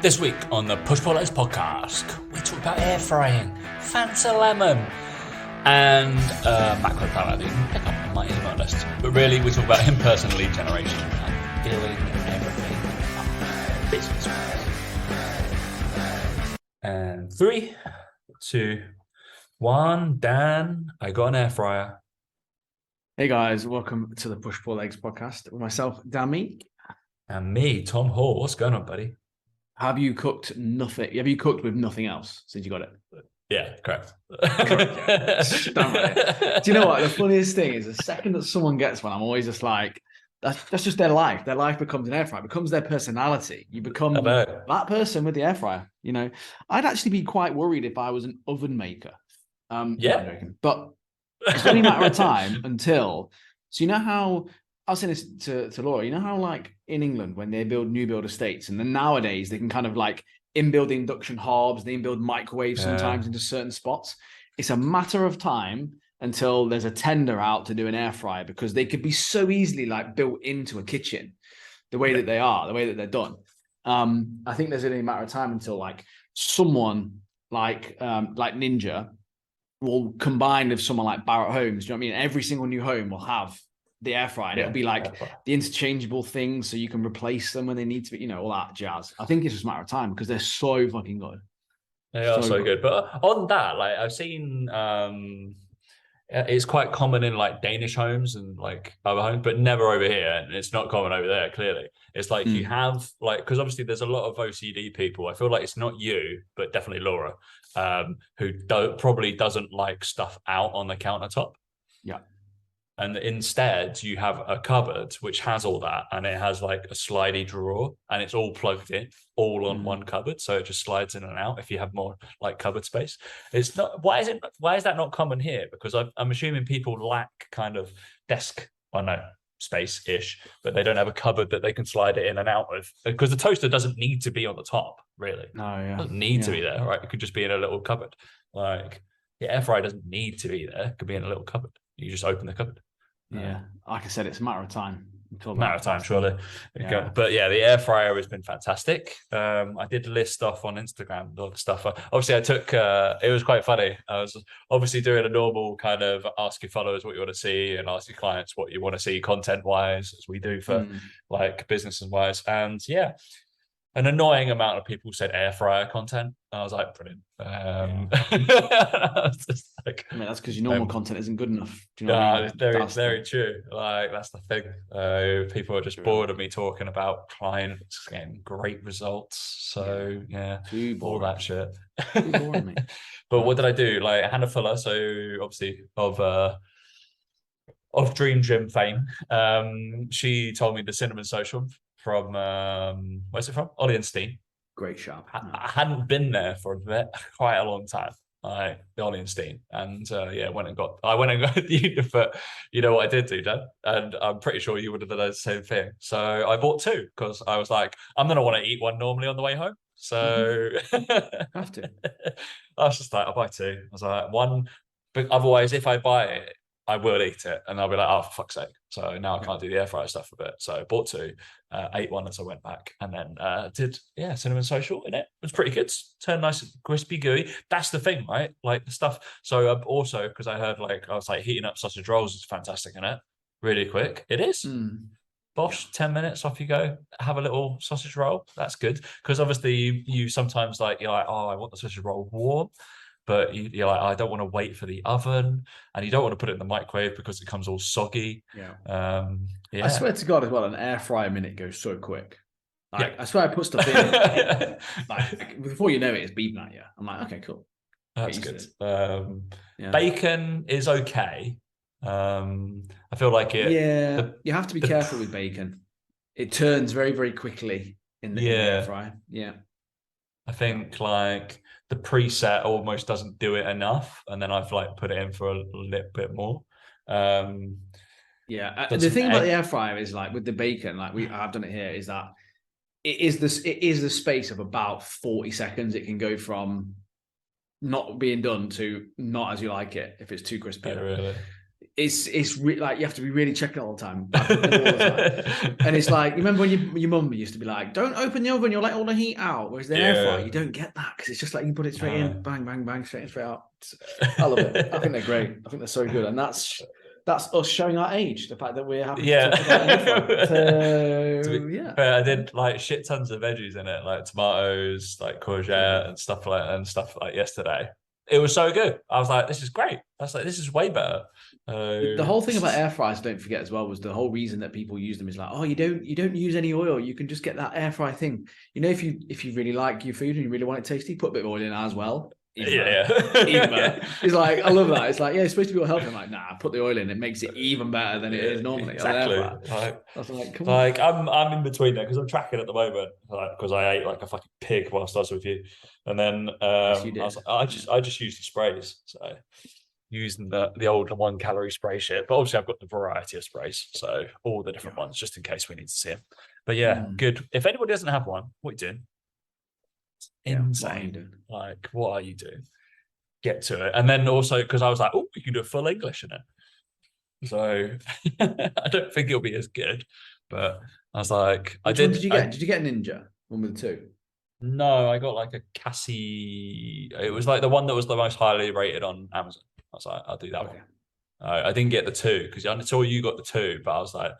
This week on the Push Pull Legs podcast, we talk about air frying, Fanta Lemon, and macro power. You can pick up on my email list. But really, we talk about in-person lead generation and doing everything business-wise. And 3, 2, 1. Dan, I got an air fryer. Hey guys, welcome to the Push Pull Legs podcast with myself, Dan Meek. And me, Tom Hall. What's going on, buddy? Have you cooked nothing? Have you cooked with nothing else since you got it? Yeah, correct. Correct, yeah. Do you know what? The funniest thing is the second that someone gets one, I'm always just like, that's just their life. Their life becomes an air fryer, becomes their personality. You become that person with the air fryer. You know, I'd actually be quite worried if I was an oven maker. Yeah. But it's only a matter of time until, so you know how, I was saying this to Laura, you know how like in England, when they build new build estates, and then nowadays they can kind of like inbuild induction hobs, they inbuild microwaves sometimes into certain spots. It's a matter of time until there's a tender out to do an air fryer, because they could be so easily like built into a kitchen, the way that they are, the way that they're done. I think there's only a matter of time until like someone like Ninja will combine with someone like Barrett Homes. Do you know what I mean? Every single new home will have the air fryer, and it'll be like the interchangeable things, so you can replace them when they need to be, you know, all that jazz. I think it's just a matter of time because they're so fucking good. They are so good. But on that, like I've seen, it's quite common in like Danish homes and like other homes, but never over here. And it's not common over there, clearly. It's like you have like, because obviously there's a lot of OCD people. I feel like it's not you, but definitely Laura, who probably doesn't like stuff out on the countertop. Yeah. And instead you have a cupboard which has all that, and it has like a slidey drawer, and it's all plugged in, all on one cupboard, so it just slides in and out if you have more like cupboard space. It's not, why is that not common here? Because I'm assuming people lack kind of desk, space-ish, but they don't have a cupboard that they can slide it in and out of, because the toaster doesn't need to be on the top, really. It doesn't need to be there, right? It could just be in a little cupboard. Like the air fryer doesn't need to be there, it could be in a little cupboard. You just open the cupboard. Yeah, like I said, it's a matter of time. Surely. Yeah. But yeah, the air fryer has been fantastic. I did list off on Instagram all the stuff. Obviously, I took. It was quite funny. I was obviously doing a normal kind of ask your followers what you want to see and ask your clients what you want to see content wise, as we do for like business and wise. And yeah, an annoying amount of people said air fryer content. I was like, brilliant. I was just like, I mean, that's because your normal content isn't good enough. Do you know what I mean? Very true. Like, that's the thing. People are just bored of me talking about clients getting great results. So yeah, all that shit. Too boring, mate. But what did I do? Like Hannah Fuller, so obviously of Dream Gym fame. She told me the cinnamon social from where's it from? Ollie and Steen. Great shop. I hadn't been there for quite a long time. The Ollie and Steen, and I went and got you, but you know what I did do, Dan, and I'm pretty sure you would have done the same thing. So I bought 2 because I was like, I'm gonna want to eat one normally on the way home. So have to. I was just like, I'll buy 2. I was like, one, but otherwise, if I buy it, I will eat it, and I'll be like, oh, for fuck's sake. So now I can't do the air fryer stuff a bit. So I bought 2, ate one as I went back, and then did cinnamon social in it. It was pretty good. Turned nice, crispy, gooey. That's the thing, right? Like the stuff. So also, because I heard I was like heating up sausage rolls is fantastic in it. Really quick. It is. Bosh, 10 minutes, off you go. Have a little sausage roll. That's good. Because obviously you sometimes you're like, oh, I want the sausage roll warm. But you're like, I don't want to wait for the oven, and you don't want to put it in the microwave because it comes all soggy. I swear to God as well, an air fryer minute goes so quick. I swear I put stuff in, before you know it, it's beeping at you. I'm like, okay, cool. That's good. Bacon is okay. I feel like it. Yeah, you have to be careful with bacon. It turns very, very quickly in the air fryer. Yeah. I think the preset almost doesn't do it enough, and then I've put it in for a little bit more. The thing about the air fryer is with the bacon, I've done it here, is that it is the space of about 40 seconds. It can go from not being done to not as you like it if it's too crispy. Really? like you have to be really checking all the time. All the time. And it's like, you remember when your mum used to be like, don't open the oven, you'll let all the heat out. Whereas the air fryer, you don't get that because it's just like you put it straight in, bang, bang, bang, straight in, straight out. I love it. I think they're great. I think they're so good. And that's us showing our age, the fact that we're happy to talk about it. So, yeah. I did like shit tons of veggies in it, like tomatoes, like courgette and stuff like yesterday. It was so good. I was like, this is great. I was like, this is way better. The whole thing about air fryers, don't forget as well, was the whole reason that people use them is like, oh, you don't use any oil. You can just get that air fry thing. You know, if you really like your food and you really want it tasty, put a bit of oil in as well. Even better. It's like, I love that. It's like, yeah, it's supposed to be all healthy. I'm like, nah, put the oil in. It makes it even better than it is normally. Exactly. I'm in between there because I'm tracking at the moment, because I ate like a fucking pig whilst I was with you, and then I just used the sprays. So using the old 1 calorie spray shit, but obviously I've got the variety of sprays, so all the different ones just in case we need to see them. But yeah, good. If anybody doesn't have one, what are you doing? Insane. Like, what are you doing? Get to it. And then also because I was like, oh, you can do a full English in it. So I don't think it'll be as good, but I was like, Which one did you get? Did you get a Ninja? One with 2? No, I got like a Cassie. It was like the one that was the most highly rated on Amazon. I was like, I'll do that one. I didn't get the 2 because I saw you got the 2, but I was like,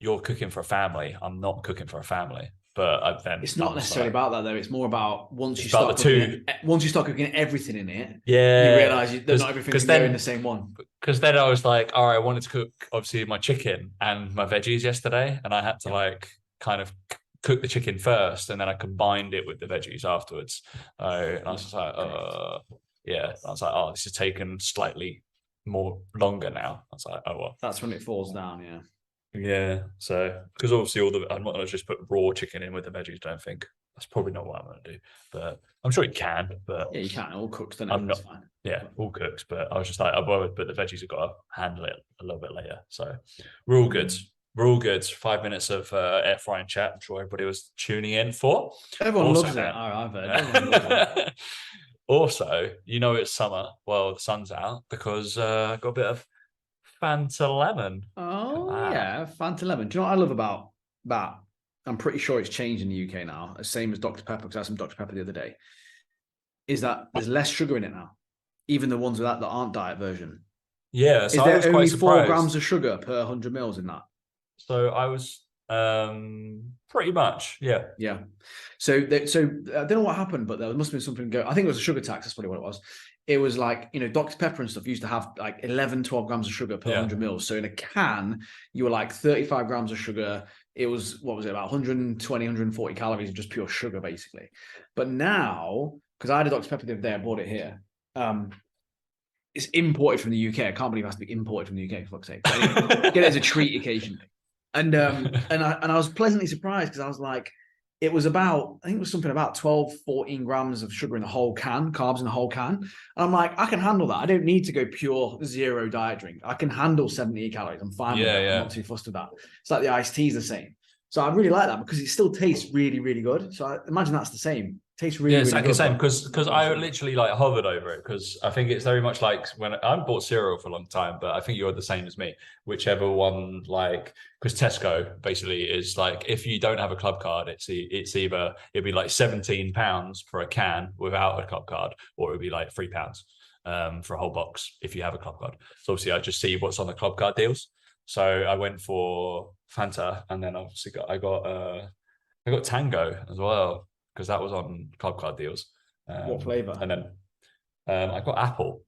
you're cooking for a family. I'm not cooking for a family. But then it's not necessarily about that though. It's more about once you start cooking everything in it, you realize that not everything can go in the same one. Because then I was like, all right, I wanted to cook obviously my chicken and my veggies yesterday, and I had to like kind of cook the chicken first, and then I combined it with the veggies afterwards. And I was just like, I was like, oh, this is taking slightly more longer now. I was like, oh well. That's when it falls down, yeah. Yeah, so because obviously I'm not going to just put raw chicken in with the veggies. Don't think that's probably not what I'm going to do, but I'm sure you can. But yeah, you can all cooked. Then I'm not. Fine. Yeah, all cooked. But I was just like, but the veggies have got to handle it a little bit later. So we're all good. We're all good. 5 minutes of air frying chat. I'm sure everybody was tuning in for. Everyone loves it. I've heard. Everyone loves it. Also, it's summer. Well, the sun's out because I got a bit of Fanta lemon. Oh, yeah, Fanta lemon. Do you know what I love about that? I'm pretty sure it's changed in the UK now, the same as Dr. Pepper, because I had some Dr. Pepper the other day, is that there's less sugar in it now, even the ones with that aren't diet version. Yeah, so is there only 4 grams of sugar per 100 mils in that? So I was pretty much, yeah. Yeah. So I don't know what happened, but there must have been something I think it was a sugar tax, that's probably what it was. It was like, Dr. Pepper and stuff used to have like 11, 12 grams of sugar per 100 mils. So in a can, you were like 35 grams of sugar. It was, what was it, about 120, 140 calories of just pure sugar, basically. But now, because I had a Dr. Pepper the other day, I bought it here. It's imported from the UK. I can't believe it has to be imported from the UK, for fuck's sake. But anyway, get it as a treat occasionally. And I was pleasantly surprised because I was like, it was about, I think it was something about 12, 14 grams of sugar in the whole can, carbs in the whole can. And I'm like, I can handle that. I don't need to go pure 0 diet drink. I can handle 70 calories. I'm fine with that. I'm not too fussed with that. It's like the iced tea is the same. So I really like that because it still tastes really, really good. So I imagine that's the same. Tastes really, really exactly good. The same because I literally like hovered over it because I think it's very much like when I bought cereal for a long time, but I think you're the same as me. Whichever one, like, because Tesco basically is like, if you don't have a club card, it's either it'd be like £17 for a can without a club card, or it'd be like £3 for a whole box if you have a club card. So obviously I just see what's on the club card deals. So I went for Fanta, and then obviously I got Tango as well, because that was on club card deals. What flavor? And then I got apple,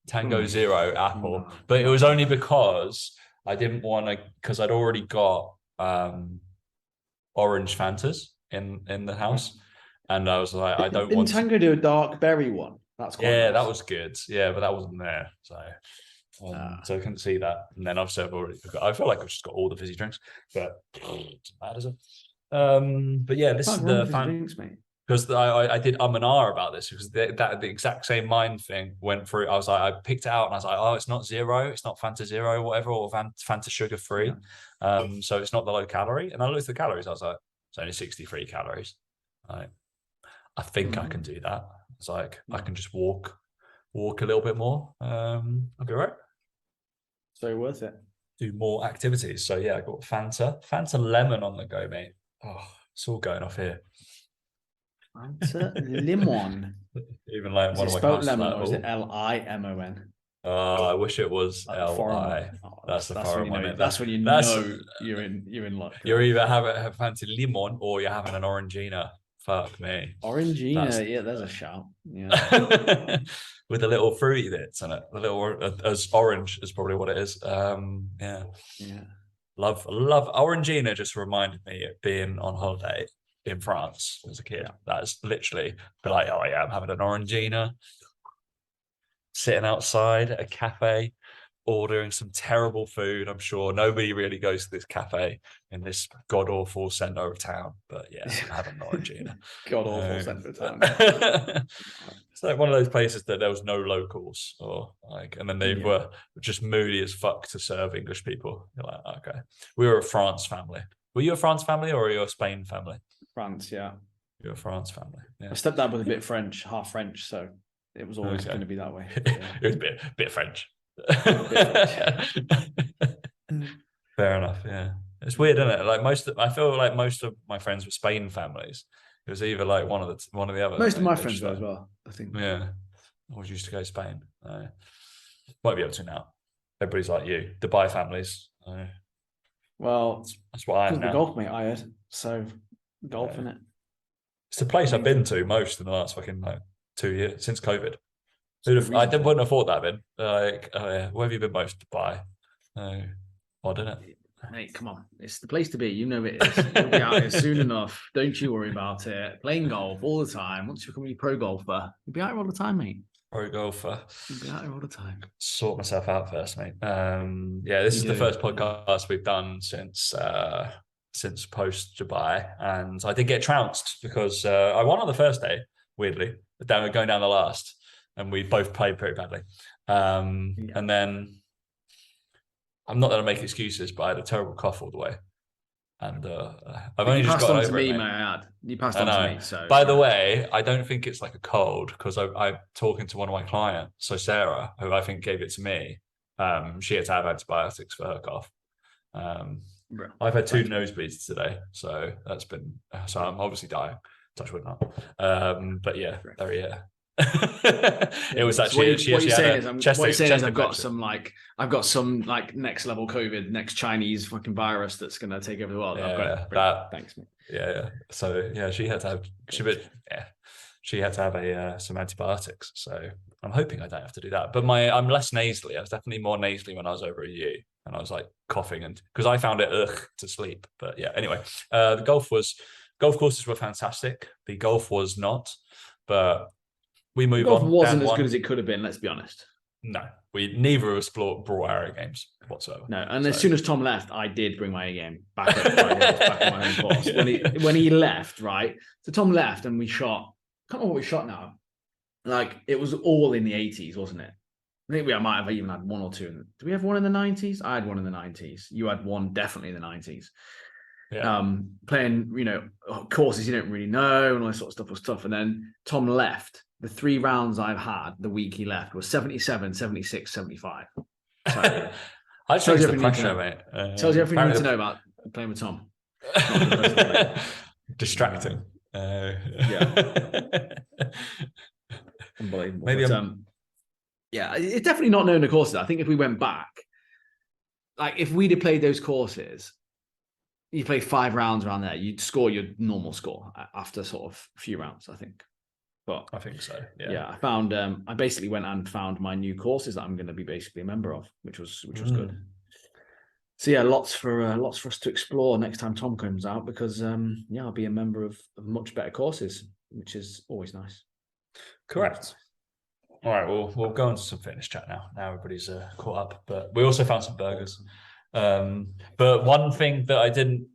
Tango Zero apple, but it was only because I didn't want to, because I'd already got orange Fantas in the house, and I was like, I don't want. Didn't Tango do a dark berry one? That's quite nice. That was good. Yeah, but that wasn't there, so I couldn't see that. And then obviously I feel like I've just got all the fizzy drinks, but it's bad, is it? But yeah, this is the fan because I did and ah about this because the exact same mind thing went through. I was like, I picked it out and I was like, oh, it's not 0, it's not Fanta Zero, whatever, or Fanta sugar free. So it's not the low calorie. And I looked at the calories. I was like, it's only 63 calories. I think I can do that. It's like I can just walk a little bit more. I'll be all right. So worth it. do more activities. So yeah, I got Fanta lemon on the go, mate. Oh, it's all going off here. Fanta lemon. Even like Is one it of my spelled clients lemon like, or is it oh, Limon? I wish it was Li. Oh, That's the when foreign you one. know. Mate. That's when you That's know you're in luck. you're either having a fancy lemon or you're having an orangina. Fuck me. Orangina, yeah, there's a shout. Yeah. With the little fruity bits in it. The little as orange is probably what it is. Yeah. Yeah. Love Orangina just reminded me of being on holiday in France as a kid. That is literally be like, oh yeah, I'm having an Orangina, sitting outside at a cafe, ordering some terrible food. I'm sure nobody really goes to this cafe in this god awful centre of town, but yeah, I'm having an Orangina. God awful centre of town. It's like one of those places that there was no locals or like, and then they were just moody as fuck to serve English people. You're like, okay. We were a France family. Were you a France family or are you a Spain family? France, yeah. You're a France family. Yeah. My stepdad was a bit French, half French, so it was always going to be that way. Yeah. It was a bit French. Fair enough. Yeah. It's weird, isn't it? Like I feel like most of my friends were Spain families. It was either like one of the other. Most of my friends were as well, I think. Yeah, I always used to go to Spain. Might be able to now. Everybody's like you. Dubai families. Well, that's what I am now. Golf, mate. I had so golf in it. It's the place I've been to most in the last fucking 2 years since COVID. I wouldn't have thought that. I've been like, oh yeah, where have you been most? Dubai. Odd, isn't it? Mate, come on. It's the place to be. You know it is. You'll be out here soon enough. Don't you worry about it. Playing golf all the time. Once you become a pro golfer, you'll be out here all the time, mate. Pro golfer. You'll be out here all the time. Sort myself out first, mate. Yeah, this is the first podcast we've done since post Dubai. And I did get trounced because I won on the first day, weirdly, going down the last. And we both played pretty badly. And then I'm not going to make excuses, but I had a terrible cough all the way. And I've only just got over it, mate. You passed on to me. So, by the way, I don't think it's like a cold because I'm talking to one of my clients. So Sarah, who I think gave it to me, she had to have antibiotics for her cough. I've had 2 nosebleeds today, so that's been. So I'm obviously dying. Touch wood not. But yeah, there yeah. It was actually. What you're saying is I've got some next level COVID, next Chinese fucking virus that's gonna take over the world. Yeah, thanks, mate. Yeah. So yeah, she had to have some antibiotics. So I'm hoping I don't have to do that. But I'm less nasally. I was definitely more nasally when I was over at U, and I was like coughing and because I found it to sleep. But yeah, anyway, the golf courses were fantastic. The golf was not, but. We move on. Golf wasn't as good as it could have been. Let's be honest. No, neither of us brought our A games whatsoever. No, and as soon as Tom left, I did bring my A game back at my home course. When he left, right? So Tom left, and we shot. I can't remember what we shot now. Like it was all in the 80s, wasn't it? I think I might have even had 1 or 2. Did we have one in the 90s? I had one in the 90s. You had one definitely in the 90s. Yeah. Playing, courses you don't really know and all that sort of stuff was tough. And then Tom left. The 3 rounds I've had the week he left was 77, 76, 75. So, I changed the pressure, mate. Tells you everything you need to know about playing with Tom. Distracting. Yeah. Unbelievable. Maybe it's definitely not knowing the courses. I think if we went back, like if we'd have played those courses, you play 5 rounds around there, you'd score your normal score after sort of a few rounds, I think. But I think so. Yeah. I found. I basically went and found my new courses that I'm going to be basically a member of, which was good. So yeah, lots for us to explore next time Tom comes out because I'll be a member of much better courses, which is always nice. Correct. All right, we'll go into some fitness chat now. Now everybody's caught up, but we also found some burgers. But one thing that I didn't.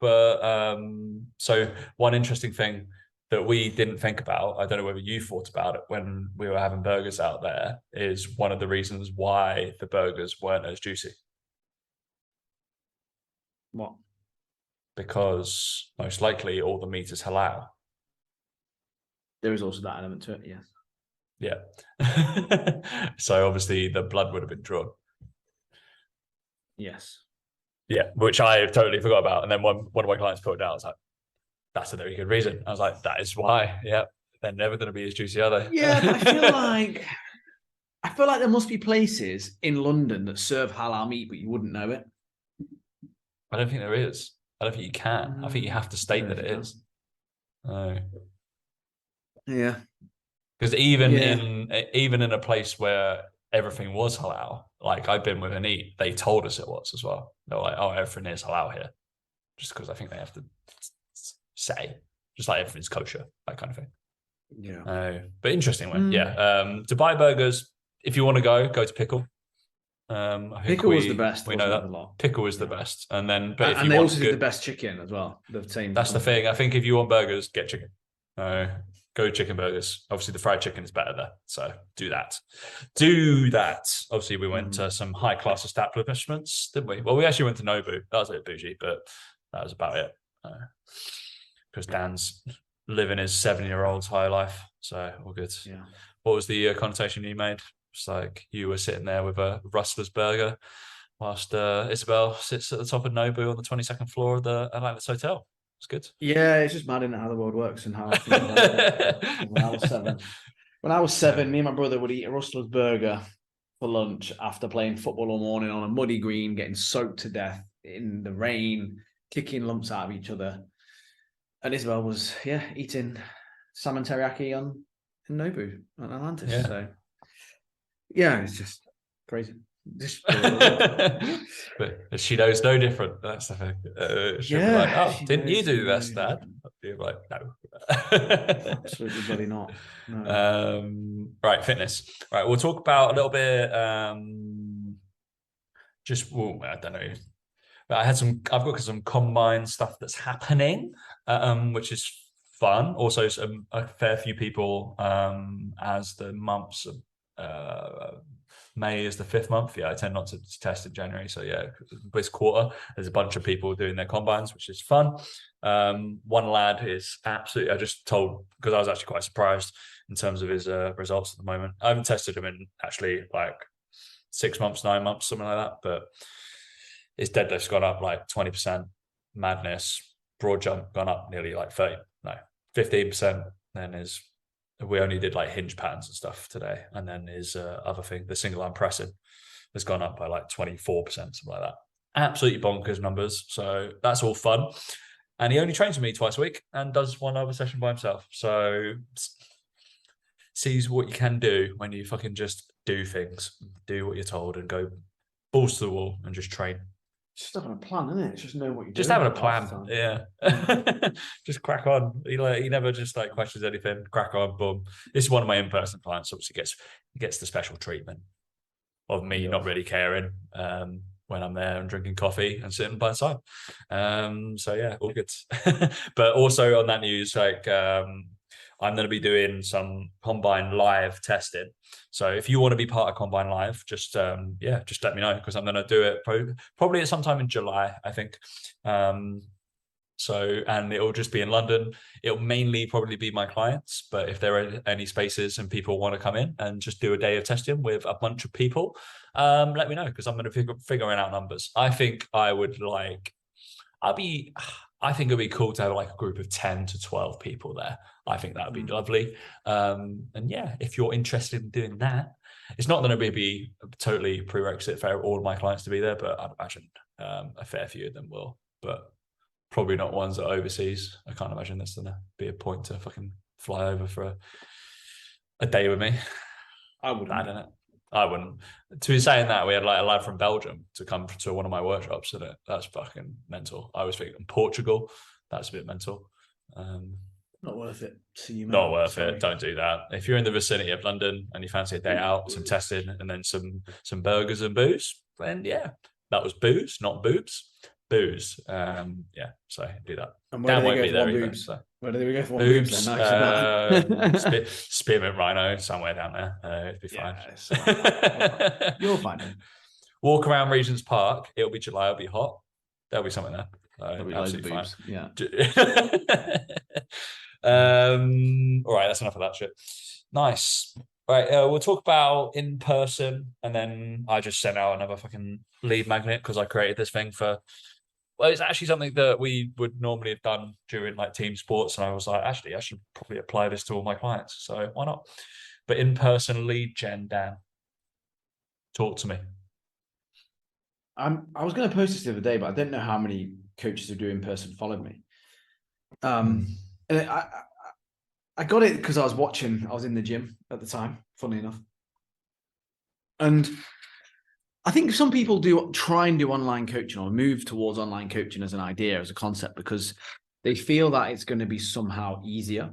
So one interesting thing that we didn't think about, I don't know whether you thought about it when we were having burgers out there, is one of the reasons why the burgers weren't as juicy. What? Because most likely all the meat is halal. There is also that element to it, yes. Yeah. So obviously the blood would have been drawn. Yes. Yeah, which I totally forgot about. And then one of my clients put it down. I was like, that's a very good reason. I was like, that is why. Yeah, they're never going to be as juicy, are they? Yeah, but I feel like there must be places in London that serve halal meat, but you wouldn't know it. I don't think there is. I don't think you can. I think you have to state that it is. Yeah. Because even in a place where everything was halal, like I've been with Anit, they told us it was as well. They're like, oh, everything is halal here. Just because I think they have to say, just like everything's kosher, that kind of thing. Yeah. But interesting one. Yeah. Dubai burgers, if you want to go to Pickle. I think Pickle was the best. We know that Pickle is the best, and then but if you they want also did the best chicken as well. The same. That's the thing. I think if you want burgers, get chicken. Go chicken burgers. Obviously, the fried chicken is better there, so do that. Obviously, we went to some high class establishments, didn't we? Well, we actually went to Nobu. That was a bit bougie, but that was about it. Because Dan's living his 7-year-old's high life, so all good. Yeah. What was the connotation you made? It's like you were sitting there with a Rustler's burger whilst Isabel sits at the top of Nobu on the 22nd floor of the Atlantis Hotel. It's good. Yeah, it's just mad in how the world works and how I feel about it. When I was seven, me and my brother would eat a Rustler's burger for lunch after playing football all morning on a muddy green, getting soaked to death in the rain, kicking lumps out of each other. And Isabel was, eating salmon teriyaki in Nobu on Atlantis. Yeah. So, it's just crazy. But she knows no different. That's the thing. She'll be like, oh, didn't you do this, Dad? You're like, no. Absolutely bloody not. No. Right, fitness. Right, we'll talk about a little bit. I don't know. But I've got some combine stuff that's happening, which is fun. Also, a fair few people as the months of May is the 5th month. Yeah, I tend not to test in January. So this quarter, there's a bunch of people doing their combines, which is fun. One lad is absolutely, I just told, because I was actually quite surprised in terms of his results at the moment. I haven't tested him in actually like 6 months, 9 months, something like that. But his deadlift's gone up like 20%, madness. Broad jump gone up nearly like 15%. Then we only did like hinge patterns and stuff today. And then his other thing, the single arm pressing, has gone up by like 24%, something like that. Absolutely bonkers numbers. So that's all fun. And he only trains with me twice a week and does one other session by himself. So sees what you can do when you fucking just do things, do what you're told and go balls to the wall and just train. Just having a plan, isn't it? It's just know what you're just doing. Having a plan. Yeah. Just crack on. He never just like questions anything. Crack on, boom. This is one of my in-person clients. Obviously gets the special treatment of me not really caring when I'm there and drinking coffee and sitting by the side. So yeah, all good. But also on that news, like I'm going to be doing some Combine Live testing. So if you want to be part of Combine Live, just let me know, because I'm going to do it probably at some time in July, I think. And it'll just be in London. It'll mainly probably be my clients, but if there are any spaces and people want to come in and just do a day of testing with a bunch of people, let me know, because I'm going to figuring out numbers. I think it'd be cool to have like a group of 10 to 12 people there. I think that would be lovely. And yeah, if you're interested in doing that, it's not going to be totally prerequisite for all of my clients to be there, but I'd imagine a fair few of them will, but probably not ones that are overseas. I can't imagine there's going to be a point to fucking fly over for a day with me. I wouldn't. I don't know. I wouldn't. To be saying that, we had like a lad from Belgium to come to one of my workshops, and that's fucking mental. I was thinking Portugal, that's a bit mental. Not worth it. Not worth it. Don't do that. If you're in the vicinity of London and you fancy a day out, some testing, and then some burgers and booze, then yeah, that was booze, not boobs. Booze. So do that. And where do they go for boobs? So. Where do they go for boobs? Spearmint Rhino, somewhere down there. It'll be fine. You'll find it. Walk around Regent's Park. It'll be July. It'll be hot. There'll be something there. Absolutely fine. Yeah. All right, that's enough of that shit. Nice. Right, we'll talk about in person, and then I just sent out another fucking lead magnet because I created this thing for. Well, it's actually something that we would normally have done during like team sports, and I was like, actually, I should probably apply this to all my clients. So why not? But in person lead gen, Dan, talk to me. I was going to post this the other day, but I don't know how many coaches who do in person followed me. And I got it because I was in the gym at the time, funny enough. And I think some people do try and do online coaching or move towards online coaching as an idea, as a concept, because they feel that it's going to be somehow easier.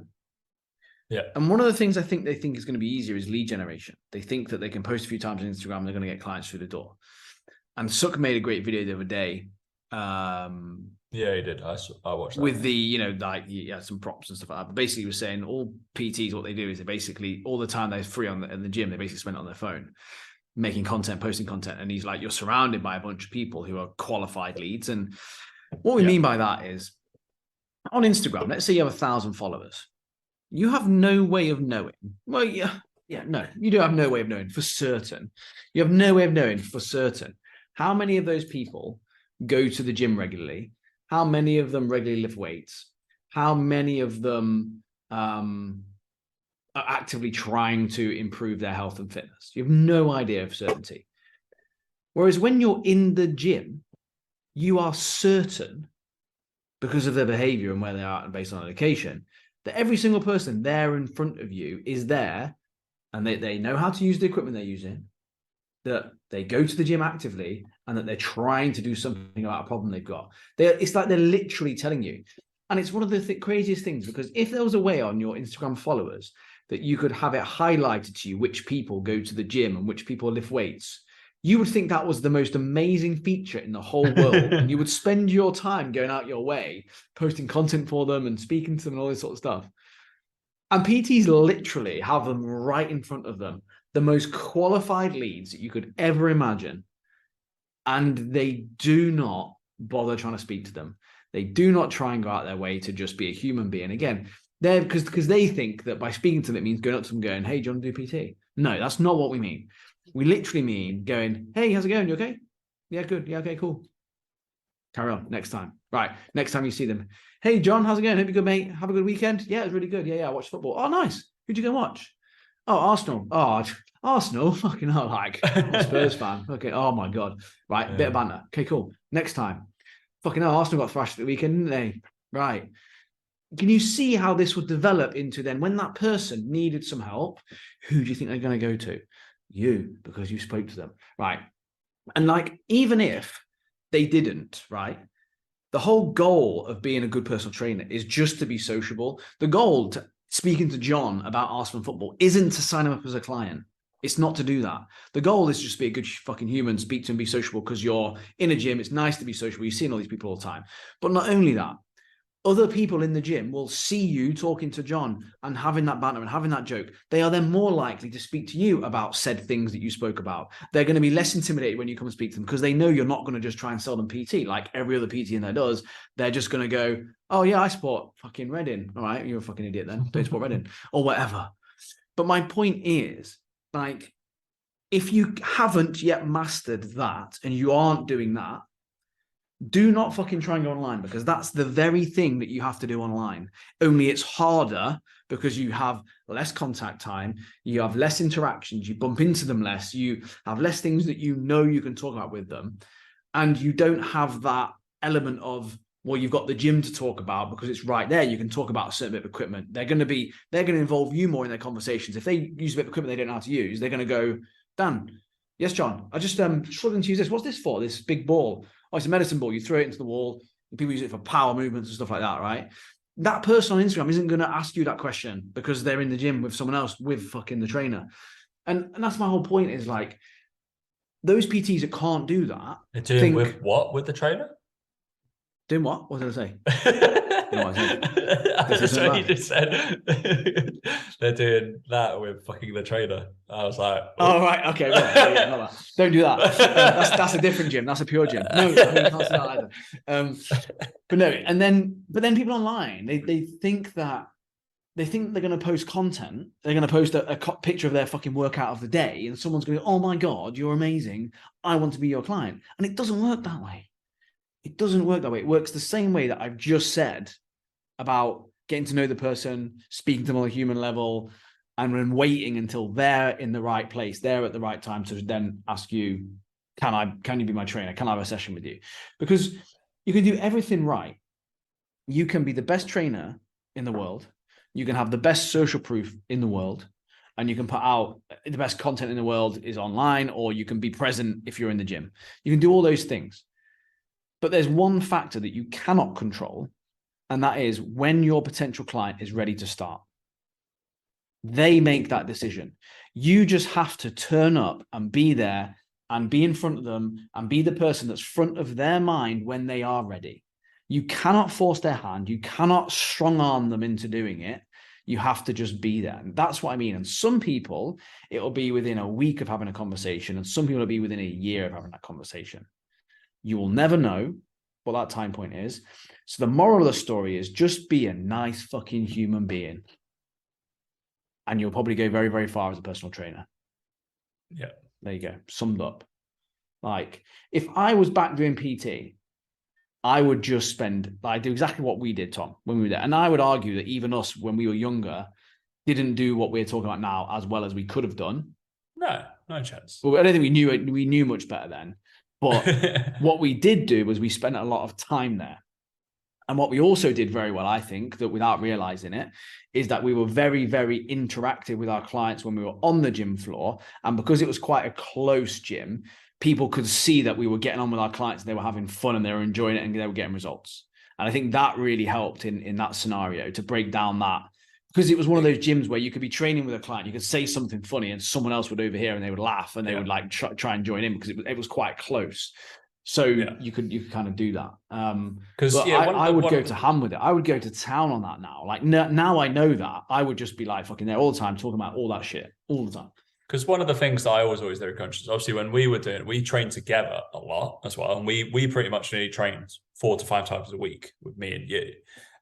Yeah. And one of the things I think they think is going to be easier is lead generation. They think that they can post a few times on Instagram, they're going to get clients through the door. And Suck made a great video the other day. Yeah, he did. I watched that. With the, like he had some props and stuff like that. But basically, he was saying all PTs, what they do is they basically, all the time they're free in the gym, they basically spend it on their phone, making content, posting content. And he's like, you're surrounded by a bunch of people who are qualified leads. And what we mean by that is on Instagram, let's say you have 1,000 followers. You have no way of knowing. Well, no, you do have no way of knowing for certain. You have no way of knowing for certain how many of those people go to the gym regularly, how many of them regularly lift weights, how many of them are actively trying to improve their health and fitness. You have no idea of certainty. Whereas when you're in the gym, you are certain, because of their behavior and where they are and based on location, that every single person there in front of you is there and they know how to use the equipment they're using, that they go to the gym actively, and that they're trying to do something about a problem they've got. It's like they're literally telling you. And it's one of the craziest things, because if there was a way on your Instagram followers that you could have it highlighted to you which people go to the gym and which people lift weights, you would think that was the most amazing feature in the whole world. And you would spend your time going out your way, posting content for them and speaking to them and all this sort of stuff. And PTs literally have them right in front of them, the most qualified leads that you could ever imagine. And they do not bother trying to speak to them. They do not try and go out their way to just be a human being. Again, they're because they think that by speaking to them, it means going up to them going, hey, do you want to do PT? No, that's not what we mean. We literally mean going, hey, how's it going? You okay? Yeah, good. Yeah, okay, cool. Carry on. Next time. Right. Next time you see them. Hey, John, how's it going? Hope you're good, mate. Have a good weekend. Yeah, it was really good. Yeah, I watched football. Oh, nice. Who'd you go watch? Oh, Arsenal. Oh, Arsenal. Fucking hell, like, I'm a Spurs fan. Okay. Oh, my God. Right. Bit of banter. Okay, cool. Next time. Fucking hell, Arsenal got thrashed at the weekend, didn't they? Right. Can you see how this would develop into then when that person needed some help? Who do you think they're going to go to? You, because you spoke to them. Right. And like, even if they didn't, right? The whole goal of being a good personal trainer is just to be sociable. The goal to speaking to John about Arsenal football isn't to sign him up as a client. It's not to do that. The goal is just to be a good fucking human, speak to him, be sociable, because you're in a gym. It's nice to be sociable. You're seeing all these people all the time. But not only that, other people in the gym will see you talking to John and having that banter and having that joke. They are then more likely to speak to you about said things that you spoke about. They're going to be less intimidated when you come and speak to them, because they know you're not going to just try and sell them PT like every other PT in there does. They're just going to go, oh yeah, I support fucking Reading. All right, you're a fucking idiot then. Don't support Reading or whatever. But my point is, like, if you haven't yet mastered that and you aren't doing that, do not fucking try and go online, because that's the very thing that you have to do online. Only it's harder because you have less contact time, you have less interactions, you bump into them less, you have less things that you can talk about with them. And you don't have that element of, well, you've got the gym to talk about because it's right there. You can talk about a certain bit of equipment. They're going to involve you more in their conversations. If they use a bit of equipment they don't know how to use, they're going to go, Dan, yes, John, I just struggling to use this. What's this for? This big ball. Oh, it's a medicine ball. You throw it into the wall. People use it for power movements and stuff like that, right? That person on Instagram isn't going to ask you that question because they're in the gym with someone else, with fucking the trainer. And that's my whole point, is like, those PTs that can't do that. They're doing with what? With the trainer? Doing what? What did I say? That's what you just said. They're doing that with fucking the trainer. I was like, oh right, okay, right. Yeah, not that. Don't do that. That's a different gym. That's a pure gym. No, I mean, you can't do that either. But no, but then people online, they think that they think they're going to post content. They're going to post a picture of their fucking workout of the day, and someone's going to go, "Oh my God, you're amazing. I want to be your client." And it doesn't work that way. It doesn't work that way. It works the same way that I've just said about getting to know the person, speaking to them on a human level, and then waiting until they're in the right place, they're at the right time to then ask you, can you be my trainer? Can I have a session with you? Because you can do everything right. You can be the best trainer in the world. You can have the best social proof in the world, and you can put out the best content in the world is online, or you can be present if you're in the gym. You can do all those things. But there's one factor that you cannot control, and that is when your potential client is ready to start. They make that decision. You just have to turn up and be there and be in front of them and be the person that's front of their mind when they are ready. You cannot force their hand. You cannot strong arm them into doing it. You have to just be there. And that's what I mean. And some people, it'll be within a week of having a conversation, and some people will be within a year of having that conversation. You will never know what that time point is. So the moral of the story is just be a nice fucking human being, and you'll probably go very, very far as a personal trainer. Yeah. There you go. Summed up. Like, if I was back doing PT, I would just spend, like, do exactly what we did, Tom, when we were there. And I would argue that even us, when we were younger, didn't do what we're talking about now as well as we could have done. No chance. Well, I don't think we knew much better then. But what we did do was we spent a lot of time there. And what we also did very well, I think, that without realizing it, is that we were very, very interactive with our clients when we were on the gym floor. And because it was quite a close gym, people could see that we were getting on with our clients, and they were having fun and they were enjoying it and they were getting results. And I think that really helped in that scenario to break down that, because it was one of those gyms where you could be training with a client, you could say something funny and someone else would overhear and they would laugh and they would like try and join in, because it was quite close. So you could kind of do that. Because I would go to ham with it. I would go to town on that now. Like now I know that. I would just be like fucking there all the time, talking about all that shit all the time. Because one of the things that I was always very conscious, obviously, when we were doing it, we trained together a lot as well. And we pretty much nearly trained 4 to 5 times a week with me and you.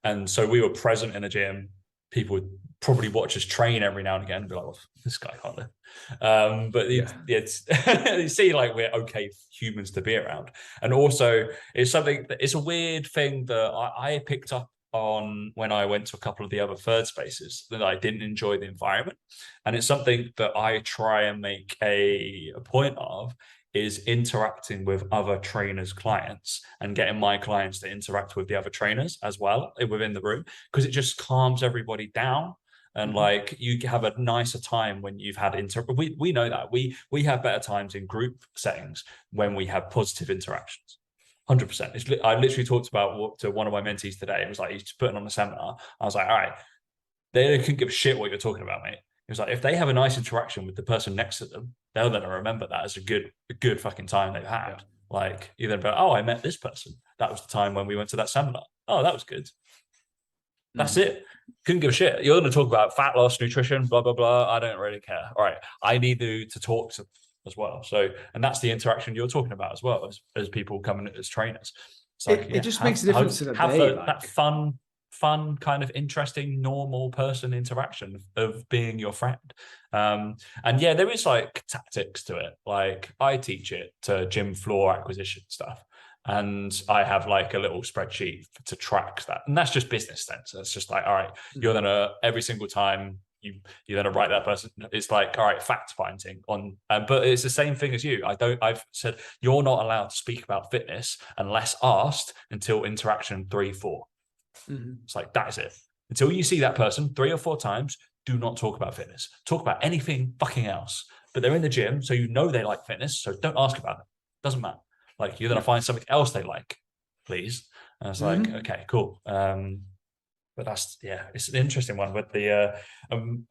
And so we were present in a gym. People would probably watch us train every now and again and be like, well, this guy can't live. But you see, like, we're okay humans to be around. And also, it's a weird thing that I picked up on when I went to a couple of the other third spaces, that I didn't enjoy the environment. And it's something that I try and make a point of, is interacting with other trainers' clients and getting my clients to interact with the other trainers as well within the room, because it just calms everybody down. And like, you have a nicer time when you've had we know that we have better times in group settings when we have positive interactions. 100%. I literally talked about to one of my mentees today. It was like, he's putting on a seminar. I was like, all right, they couldn't give a shit what you're talking about, mate. It was like, if they have a nice interaction with the person next to them, they'll then remember that as a good fucking time they've had. Yeah. Like, you then go, oh, I met this person. That was the time when we went to that seminar. Oh, that was good. That's it. Couldn't give a shit. You're going to talk about fat loss, nutrition, blah, blah, blah. I don't really care. All right. I need to talk to as well. So, and that's the interaction you're talking about as well, as people coming as trainers. It's like, it just makes a difference to the day. That fun kind of interesting, normal person interaction of being your friend. And yeah, there is like tactics to it. Like, I teach it to gym floor acquisition stuff. And I have like a little spreadsheet to track that. And that's just business then. So it's just like, all right, you're going every single time you're going to write that person. It's like, all right, fact finding on, but it's the same thing as you. I've said, you're not allowed to speak about fitness unless asked until interaction 3, 4. It's like, that is it. Until you see that person 3 or 4 times, do not talk about fitness. Talk about anything fucking else. But they're in the gym, so you know they like fitness, so don't ask about it. Doesn't matter. Like, you're going to find something else they like, please. And I was like, okay, cool. But that's, it's an interesting one. But I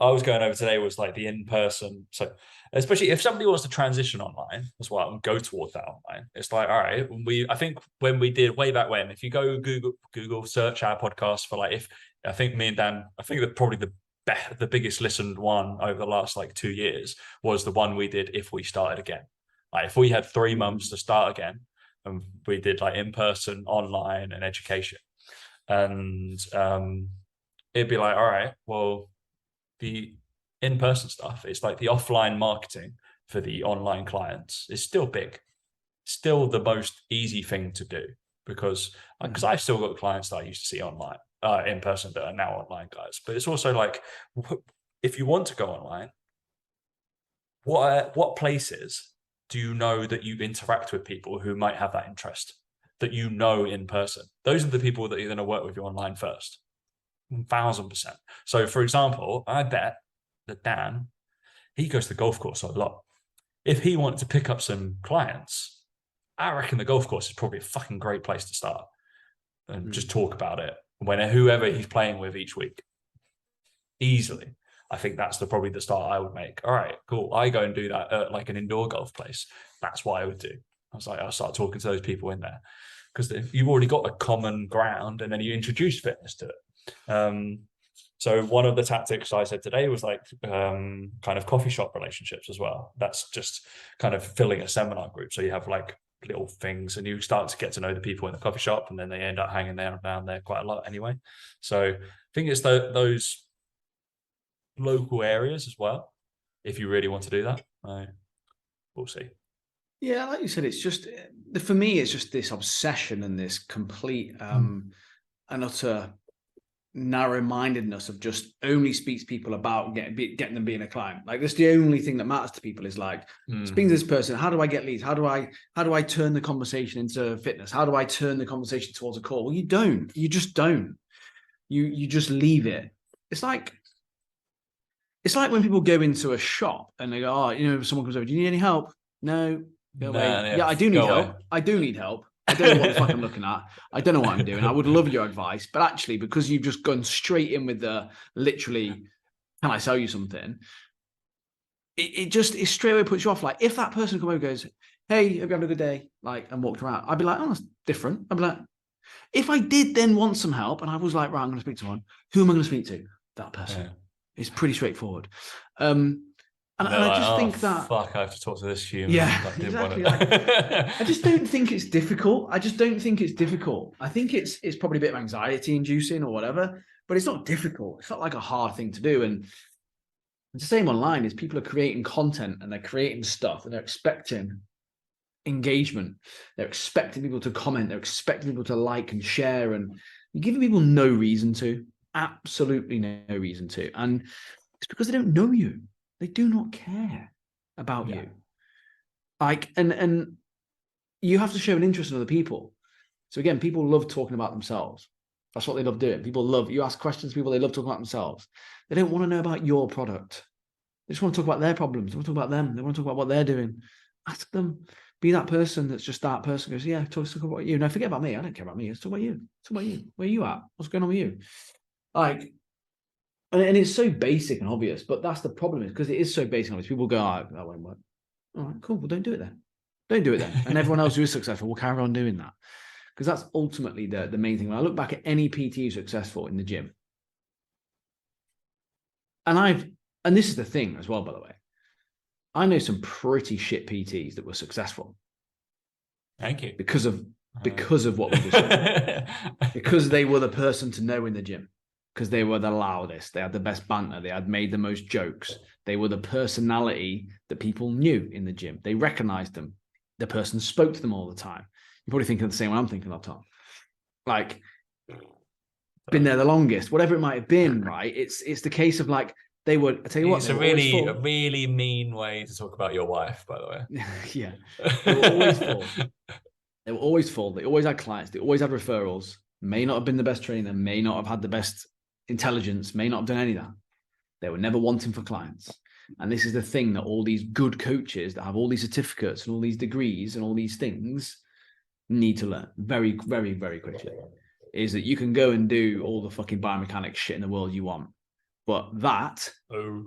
was going over today was like the in-person. So especially if somebody wants to transition online as well and go towards that online, it's like, all right, I think when we did way back when, if you go Google search our podcast for like, I think me and Dan, I think that probably the biggest listened one over the last like 2 years was the one we did, if we started again. Like, if we had 3 months to start again, and we did like in-person, online, and education. And it'd be like, all right, well, the in-person stuff, it's like the offline marketing for the online clients is still big, still the most easy thing to do, because I've still got clients that I used to see online, in person, that are now online guys. But it's also like, if you want to go online, what places do you know that you interact with people who might have that interest, that you know in person? Those are the people that you're going to work with you online first. 1000%. So, for example, I bet that Dan, he goes to the golf course a lot. If he wanted to pick up some clients, I reckon the golf course is probably a fucking great place to start and just talk about it when whoever he's playing with each week. Easily. I think that's probably the start I would make. All right, cool. I go and do that at like an indoor golf place. That's what I would do. I was like, I'll start talking to those people in there, because you've already got a common ground, and then you introduce fitness to it. So one of the tactics I said today was like kind of coffee shop relationships as well. That's just kind of filling a seminar group. So you have like little things, and you start to get to know the people in the coffee shop, and then they end up hanging there down there quite a lot anyway. So I think it's those local areas as well, if you really want to do that. We'll see. Yeah, like you said, it's just, for me, it's just this obsession and this complete and utter narrow-mindedness of just only speak to people about getting them being a client. Like, that's the only thing that matters to people, is like, speaking to this person, how do I get leads? How do I turn the conversation into fitness? How do I turn the conversation towards a call? Well, you just don't. You just leave it. It's like when people go into a shop and they go, oh, someone comes over, do you need any help? No, go away. Yeah, I do need help. I do need help. I don't know what the fuck I'm looking at. I don't know what I'm doing. I would love your advice. But actually, because you've just gone straight in with the literally, can I sell you something? It straight away puts you off. Like, if that person come over and goes, hey, have you having a good day? Like, and walked around, I'd be like, oh, that's different. I'd be like, if I did then want some help and I was like, right, I'm going to speak to one, who am I going to speak to? That person. Yeah. It's pretty straightforward. And I just think that, fuck, I have to talk to this human. Yeah, exactly. I just don't think it's difficult. I think it's probably a bit of anxiety inducing or whatever, but it's not difficult. It's not like a hard thing to do. And it's the same online. Is people are creating content and they're creating stuff and they're expecting engagement. They're expecting people to comment. They're expecting people to like and share, and you're giving people no reason to. Absolutely no reason to. And it's because they don't know you. They do not care about you. Like, and you have to show an interest in other people. So again, people love talking about themselves. That's what they love doing. You ask questions to people, they love talking about themselves. They don't want to know about your product. They just want to talk about their problems. They want to talk about them. They want to talk about what they're doing. Ask them. Be that person that's just that person. Goes, yeah, talk about you. No, forget about me. I don't care about me. Let's talk about you. Talk about you. Where are you at? What's going on with you? Like, and it's so basic and obvious, but that's the problem, is because it is so basic and obvious. People go, oh, that won't work. All right, cool. Well, don't do it then. Don't do it then. And everyone else who is successful will carry on doing that. Because that's ultimately the main thing. When I look back at any PT who's successful in the gym, and this is the thing as well, by the way, I know some pretty shit PTs that were successful. Thank you. Because of what we just said. Because they were the person to know in the gym. Because they were the loudest, they had the best banter, they had made the most jokes. They were the personality that people knew in the gym. They recognized them. The person spoke to them all the time. You're probably thinking the same one I'm thinking of, Tom. Like, been there the longest, whatever it might have been, right? It's the case of like, they would, I tell you what, it's a really mean way to talk about your wife, by the way. Yeah. They were always full. They were always full. They always had clients. They always had referrals. May not have been the best trainer, may not have had the best intelligence, may not have done any of that. They were never wanting for clients. And this is the thing that all these good coaches that have all these certificates and all these degrees and all these things need to learn very, very, very quickly, is that you can go and do all the fucking biomechanics shit in the world you want. But that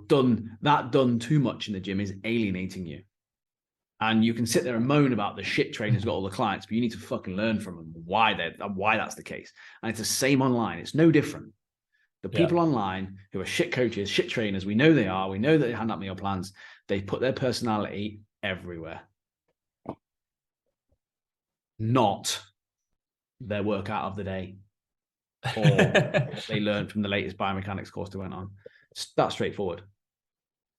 done too much in the gym is alienating you. And you can sit there and moan about the shit trainers got all the clients, but you need to fucking learn from them why that's the case. And it's the same online. It's no different. The people online who are shit coaches, shit trainers, we know they are. We know that they hand out meal plans. They put their personality everywhere. Not their workout of the day. or what they learned from the latest biomechanics course they went on. It's that straightforward.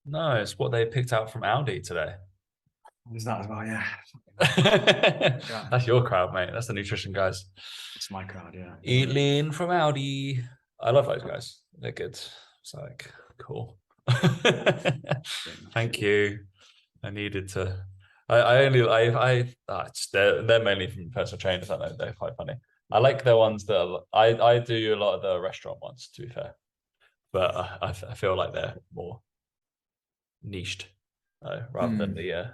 No, it's what they picked out from Audi today. Is that as well? Yeah. That's your crowd, mate. That's the nutrition guys. It's my crowd, yeah. Eat lean from Audi. I love those guys. They're good. It's like cool. Thank you. I needed to. They're mainly from personal trainers. I know they're quite funny. I like the ones that I do a lot of the restaurant ones, to be fair, but I feel like they're more niched rather than the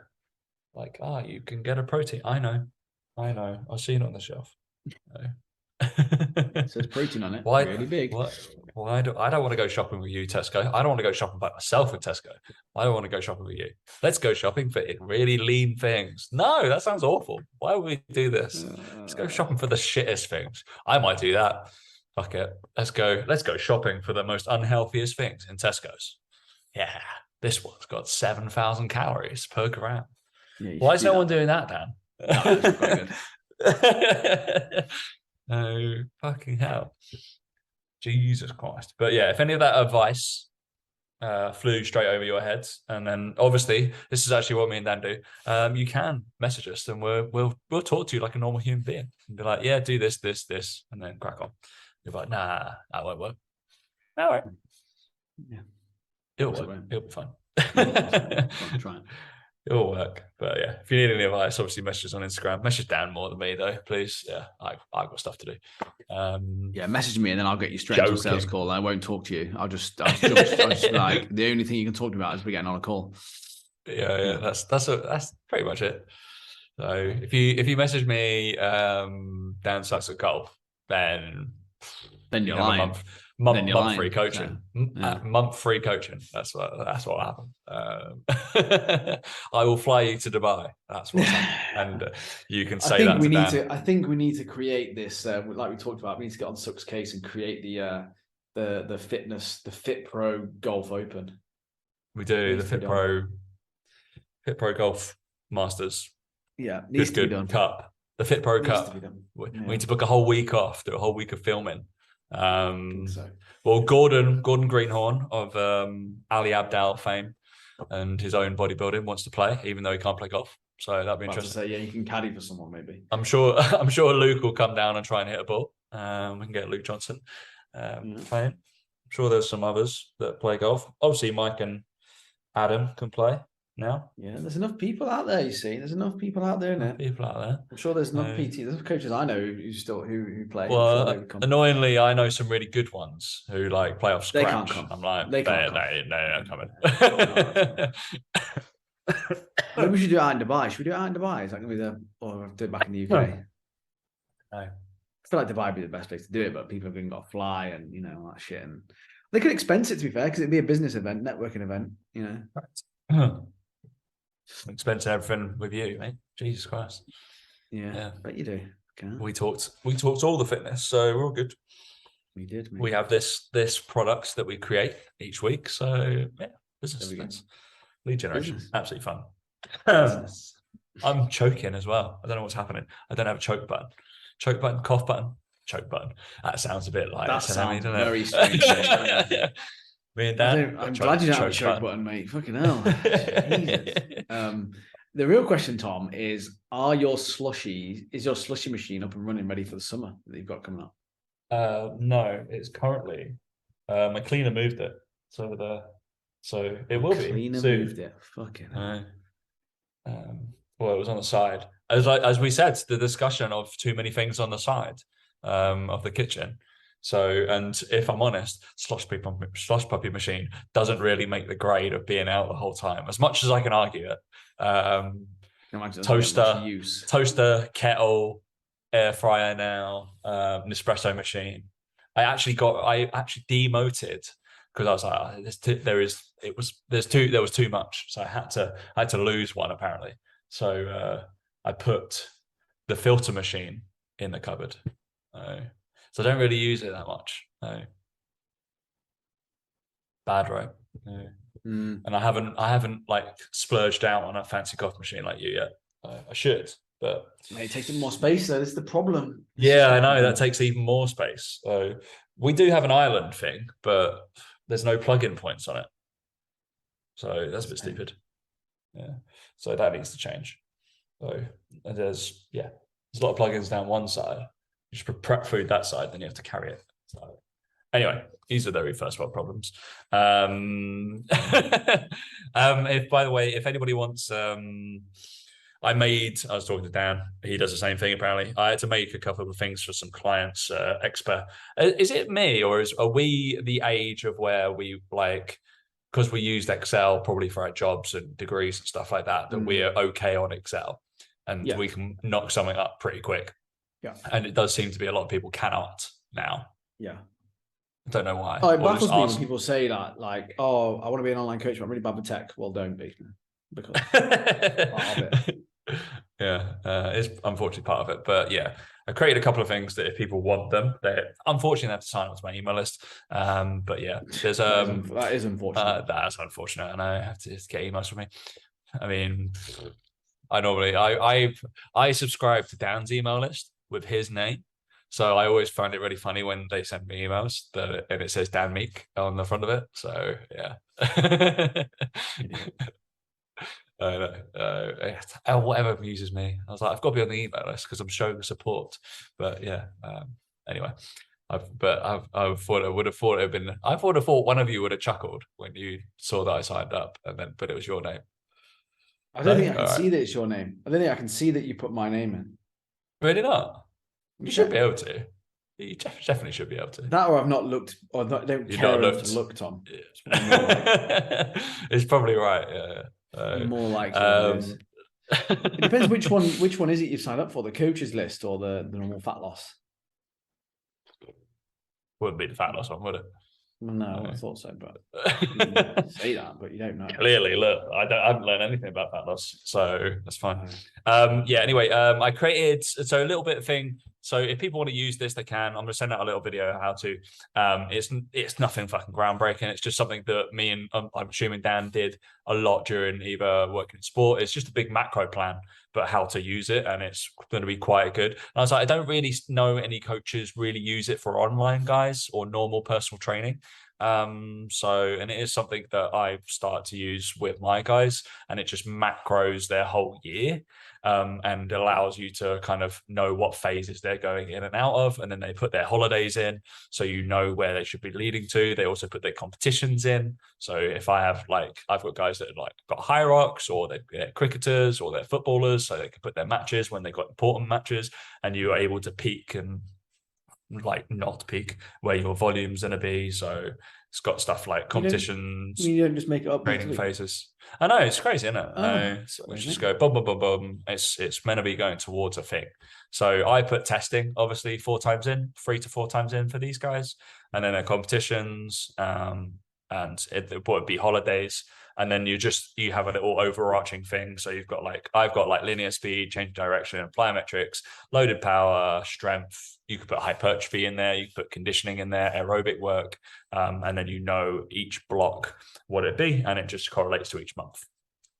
like, you can get a protein. I know. I've seen it on the shelf. It says protein on it. Why? Really big. Why do I don't want to go shopping with you, Tesco? I don't want to go shopping by myself with Tesco. I don't want to go shopping with you. Let's go shopping for really lean things. No, that sounds awful. Why would we do this? Let's go shopping for the shittest things. I might do that. Fuck it. Let's go shopping for the most unhealthiest things in Tesco's. Yeah, this one's got 7,000 calories per gram. Yeah, why is no one doing that, Dan? No, that's quite good. No, fucking hell. Jesus Christ. But yeah, if any of that advice flew straight over your heads, and then obviously this is actually what me and Dan do, you can message us and we'll talk to you like a normal human being and be like, yeah, do this, and then crack on. You're like, nah, that won't work. All right. Yeah. It'll work. It'll be fine. Try it. It'll work. But yeah, if you need any advice, obviously message us on Instagram. Message Dan more than me though, please. Yeah, I've got stuff to do. Yeah, message me and then I'll get you straight into a sales call. I won't talk to you. I'll just like the only thing you can talk to me about is we getting on a call. Yeah. That's pretty much it. So if you message me, Dan sucks at golf, then you're lying. Month free coaching. Month free coaching. That's what happened. I will fly you to Dubai. That's what's happened. And you can say that to Dan. I think we need to create this. Like we talked about, we need to get on Suck's case and create the Fit Pro Golf Open. We do the Fit Pro Golf Masters. Yeah, needs to be done. Cup. The Fit Pro Cup. We need to book a whole week off. Do a whole week of filming. Well, Gordon Greenhorn of Ali Abdaal fame and his own bodybuilding wants to play, even though he can't play golf. So that'd be interesting. Yeah, you can caddy for someone maybe. I'm sure Luke will come down and try and hit a ball. We can get Luke Johnson playing. I'm sure there's some others that play golf. Obviously, Mike and Adam can play now. Yeah, there's enough people out there. You see, there's enough people out there now. People out there. I'm sure there's enough PT. There's coaches I know who play. Well, annoyingly, I know some really good ones who like play off scratch. They can't come. I'm like, they're not coming. Maybe we should do it out in Dubai. Should we do it out in Dubai? Is that going to be or do it back in the UK? No. I feel like Dubai would be the best place to do it, but people are going to fly and all that shit. And they could expense it, to be fair, because it'd be a business event, networking event. Right. Expense everything with you, mate. Jesus Christ. Yeah. But you do. Okay. We talked all the fitness, so we're all good. We did. We have this products that we create each week. So yeah, business. Lead generation. Business. Absolutely fun. I'm choking as well. I don't know what's happening. I don't have a choke button. Choke button, cough button, choke button. That sounds a bit like that sounds very strange. Me and Dan. I'm glad you don't have a choke button, mate. Fucking hell. The real question, Tom, is: is your slushy machine up and running, ready for the summer that you've got coming up? No, it's currently. My cleaner moved it. It's over there, so it will be. Cleaner moved it. Fucking hell. Well, it was on the side. As we said, the discussion of too many things on the side of the kitchen. So, and if I'm honest, slush puppy machine doesn't really make the grade of being out the whole time. As much as I can argue it, toaster, kettle, air fryer now, Nespresso machine. I actually demoted because I was like, there was too much, so I had to lose one apparently. So I put the filter machine in the cupboard. So I don't really use it that much. No. Bad, right? No. And I haven't like splurged out on a fancy coffee machine like you yet. I should. But It takes up more space, though. This is the problem. yeah, I know that takes even more space. So we do have an island thing, but there's no plug-in points on it. So that's a bit stupid. Yeah. So that needs to change. So there's a lot of plugins down one side. You just prep food that side, then you have to carry it. So anyway, these are the very first world problems. If by the way, if anybody wants I was talking to Dan. He does the same thing, apparently. I had to make a couple of things for some clients, expert. Is it me, or are we the age of where we like, because we used Excel probably for our jobs and degrees and stuff like that, that we're okay on Excel and we can knock something up pretty quick. Yeah. And it does seem to be a lot of people cannot now. Yeah. I don't know why. Oh, it baffles me when people say that, like, oh, I want to be an online coach, but I'm really bad with tech. Well, don't be. Because part of it. Yeah, it's unfortunately part of it. But yeah, I created a couple of things that if people want them, they unfortunately have to sign up to my email list. But yeah, there's that is unfortunate. That's unfortunate, and I have to get emails from me. I mean, I normally I subscribe to Dan's email list with his name. So I always find it really funny when they send me emails and it says Dan Meek on the front of it. So yeah. Whatever amuses me. I was like, I've got to be on the email list because I'm showing support. But yeah, anyway, I thought I would have thought it'd been. I would have thought one of you would have chuckled when you saw that I signed up, but it was your name. I don't think I can see that it's your name. I don't think I can see that you put my name in. Really not? You should be able to. You definitely should be able to. That, or I've not looked, or don't care enough to look, Tom. Yeah. It's probably right. Yeah. More likely. It depends which one is it you've signed up for, the coaches list or the normal fat loss? Wouldn't be the fat loss one, would it? No, I thought so, but say that, but you don't know. Clearly, look, I haven't learned anything about fat loss, so that's fine. Yeah. Anyway, I created a little bit of thing. So if people want to use this, they can. I'm going to send out a little video how to. It's nothing fucking groundbreaking. It's just something that me and I'm assuming Dan did a lot during either working in sport. It's just a big macro plan, but how to use it, and it's going to be quite good. And I was like, I don't really know any coaches really use it for online guys or normal personal training. And it is something that I've started to use with my guys, and it just macros their whole year. And allows you to kind of know what phases they're going in and out of. And then they put their holidays in, so you know where they should be leading to. They also put their competitions in. So if I've got guys that have got high rocks, or they're cricketers, or they're footballers, so they can put their matches when they've got important matches, and you are able to peak and not peak where your volume's going to be. So it's got stuff like competitions. You don't just make it up. Training phases. I know, it's crazy, isn't it? We just go boom, boom, boom, boom. It's meant to be going towards a thing. So I put testing, obviously, 3 to 4 times in for these guys, and then their competitions, and it would be holidays. And then you have a little overarching thing. So you've got I've got linear speed, change of direction, plyometrics, loaded power, strength. You could put hypertrophy in there. You could put conditioning in there, aerobic work. And then each block what it'd be, and it just correlates to each month.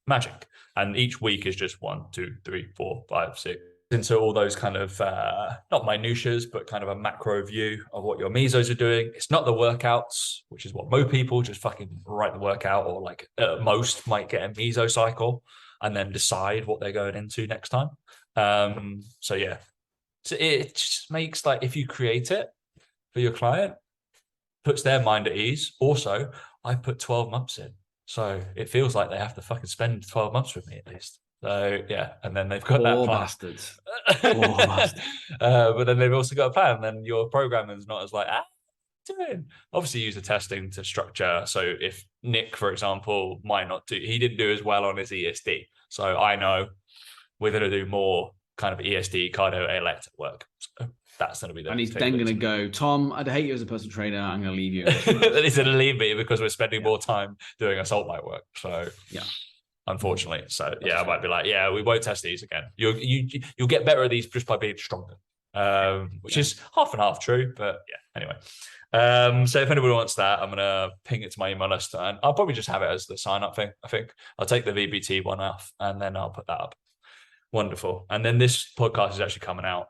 Magic. And each week is just 1, 2, 3, 4, 5, 6. Into all those kind of not minutiae, but kind of a macro view of what your mesos are doing. It's not the workouts, which is what most people just fucking write the workout, or at most might get a meso cycle and then decide what they're going into next time. So yeah, so it just makes if you create it for your client, puts their mind at ease. Also, I put 12 months in, so it feels like they have to fucking spend 12 months with me at least. So yeah, and then they've got that plan. Bastards. Bastards. But then they've also got a plan. Then your programming's not as doing. Obviously, use the testing to structure. So if Nick, for example, he didn't do as well on his ESD. So I know we're going to do more kind of ESD cardio elect work. So that's going to be the. And he's then going to go, Tom, I'd hate you as a personal trainer. I'm going to leave you. He's going to leave me because we're spending more time doing assault bike work. So yeah. Unfortunately, so yeah, I might be we won't test these again. You'll get better at these just by being stronger, which is half and half true. But yeah, anyway. So if anybody wants that, I'm gonna ping it to my email list, and I'll probably just have it as the sign up thing. I think I'll take the VBT one off, and then I'll put that up. Wonderful. And then this podcast is actually coming out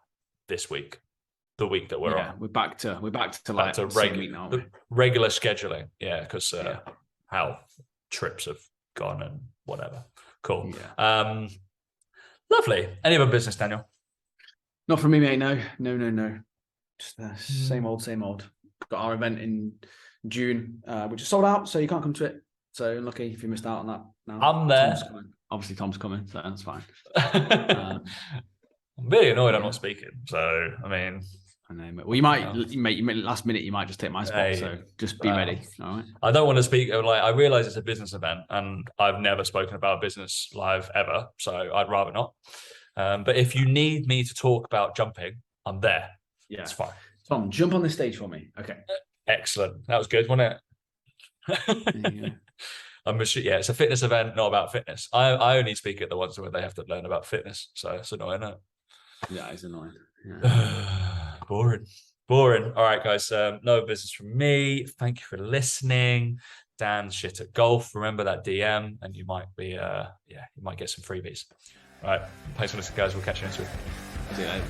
this week, the week that we're on. We're back to Back to regular scheduling. Yeah, because how trips have gone and whatever. Cool. Yeah. Lovely. Any other business, Daniel? Not from me, mate. No. Just the same old. Got our event in June, which is sold out, so you can't come to it. So unlucky if you missed out on that. No, I'm there. Obviously, Tom's coming, so that's fine. I'm really annoyed I'm not speaking. So I mean, I know, mate. Well, you might last minute. You might just take my spot. So just be ready. All right. I don't want to speak. Like, I realize it's a business event, and I've never spoken about business live ever. So I'd rather not. But if you need me to talk about jumping, I'm there. Yeah, it's fine. Tom, jump on the stage for me. Okay. Excellent. That was good, wasn't it? It's a fitness event, not about fitness. I only speak at the ones where they have to learn about fitness. So it's annoying, isn't it? Yeah, it's annoying. Yeah. Boring. All right, guys. No business from me. Thank you for listening. Dan's shit at golf. Remember that DM, and you might be, you might get some freebies. All right. Thanks for listening, guys. We'll catch you next week. See you later.